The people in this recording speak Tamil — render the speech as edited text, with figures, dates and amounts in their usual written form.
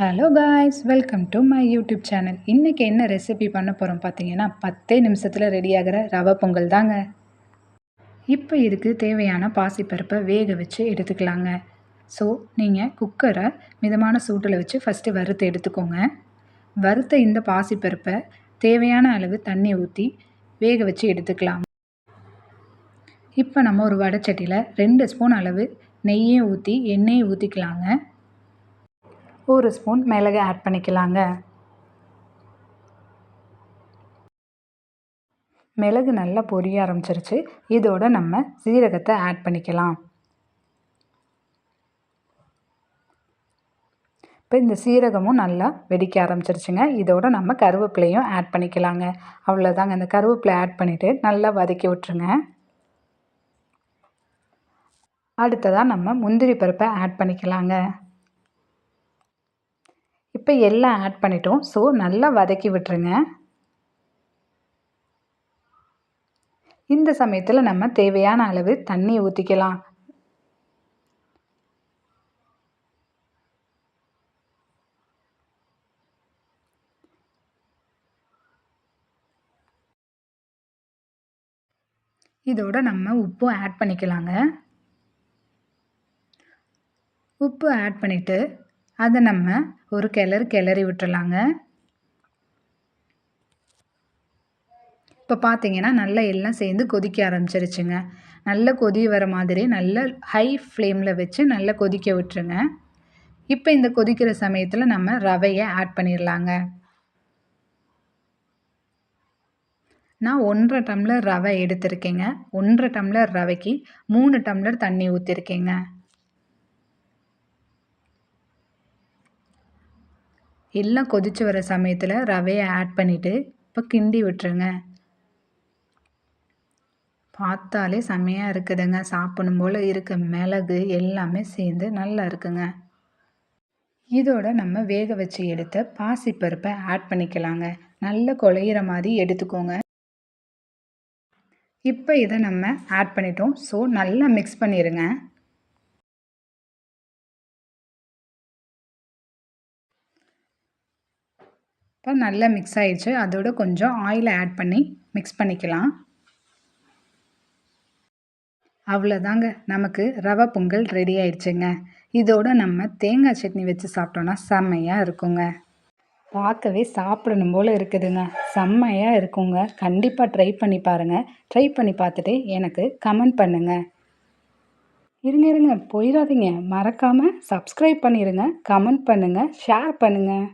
Hello guys, welcome to my YouTube channel. இன்றைக்கி என்ன ரெசிபி பண்ண போகிறோம் பார்த்தீங்கன்னா, 10 நிமிஷத்தில் ரெடியாகிற ரவை பொங்கல் தாங்க. இப்போ இதுக்கு தேவையான பாசிப்பருப்பை வேக வச்சு எடுத்துக்கலாங்க. ஸோ நீங்கள் குக்கரை மிதமான சூட்டில் வச்சு ஃபஸ்ட்டு வறுத்து எடுத்துக்கோங்க. வறுத்த இந்த பாசிப்பருப்பை தேவையான அளவு தண்ணி ஊற்றி வேக வச்சு எடுத்துக்கலாம். இப்போ நம்ம ஒரு வடைச்சட்டியில் 2 ஸ்பூன் அளவு நெய்யை ஊற்றி எண்ணெயை ஊற்றிக்கலாங்க. 1 ஸ்பூன் மிளகு ஆட் பண்ணிக்கலாங்க. மிளகு நல்லா பொரிய ஆரம்பிச்சிருச்சு. இதோட நம்ம சீரகத்தை ஆட் பண்ணிக்கலாம். இப்போ இந்த சீரகமும் நல்லா வெடிக்க ஆரம்பிச்சிருச்சுங்க. இதோட நம்ம கருவேப்பிலையும் ஆட் பண்ணிக்கலாங்க. அவ்வளோதாங்க. இந்த கருவேப்பிலை ஆட் பண்ணிவிட்டு நல்லா வதக்கி விட்டுருங்க. அடுத்ததாக நம்ம முந்திரி பருப்பை ஆட் பண்ணிக்கலாங்க. இப்போ எல்லாம் ஆட் பண்ணிட்டோம். ஸோ நல்லா வதக்கி விட்டுருங்க. இந்த சமயத்தில் நம்ம தேவையான அளவு தண்ணி ஊற்றிக்கலாம். இதோட நம்ம உப்பும் ஆட் பண்ணிக்கலாங்க. உப்பு ஆட் பண்ணிவிட்டு அதை நம்ம ஒரு கிளறி விட்டுறலாங்க. இப்போ பார்த்தீங்கன்னா நல்லா எல்லாம் சேர்ந்து கொதிக்க ஆரம்பிச்சிருச்சுங்க. நல்லா கொதி வர மாதிரி நல்ல ஹை ஃப்ளேமில் வச்சு நல்லா கொதிக்க விட்டுருங்க. இப்போ இந்த கொதிக்கிற சமயத்தில் நம்ம ரவையை ஆட் பண்ணிடலாங்க. நான் 1.5 டம்ளர் ரவை எடுத்திருக்கேங்க. 1.5 டம்ளர் ரவைக்கு 3 டம்ளர் தண்ணி ஊற்றிருக்கேங்க. எல்லாம் கொதித்து வர சமயத்தில் ரவையை ஆட் பண்ணிவிட்டு இப்போ கிண்டி விட்டுருங்க. பார்த்தாலே செம்மையாக இருக்குதுங்க. சாப்பிடணும் போல் இருக்க மிளகு எல்லாமே சேர்ந்து நல்லா இருக்குங்க. இதோட நம்ம வேக வச்சு எடுத்த பாசிப்பருப்பை ஆட் பண்ணிக்கலாங்க. நல்லா குழையிற மாதிரி எடுத்துக்கோங்க. இப்போ இதை நம்ம ஆட் பண்ணிட்டோம். ஸோ நல்லா மிக்ஸ் பண்ணிடுங்க. இப்போ நல்லா மிக்ஸ் ஆயிடுச்சு. அதோட கொஞ்சம் ஆயில் ஆட் பண்ணி மிக்ஸ் பண்ணிக்கலாம். அவ்வளோதாங்க, நமக்கு ரவை பொங்கல் ரெடி ஆயிடுச்சுங்க. இதோட நம்ம தேங்காய் சட்னி வச்சு சாப்பிட்டோன்னா செம்மையாக இருக்குங்க. பார்க்கவே சாப்பிடணும் போல் இருக்குதுங்க. செம்மையாக இருக்குங்க. கண்டிப்பாக ட்ரை பண்ணி பாருங்கள். ட்ரை பண்ணி பார்த்துட்டு எனக்கு கமெண்ட் பண்ணுங்கள். இருங்க போயிடாதீங்க. மறக்காமல் சப்ஸ்கிரைப் பண்ணிடுங்க. கமெண்ட் பண்ணுங்கள், ஷேர் பண்ணுங்கள்.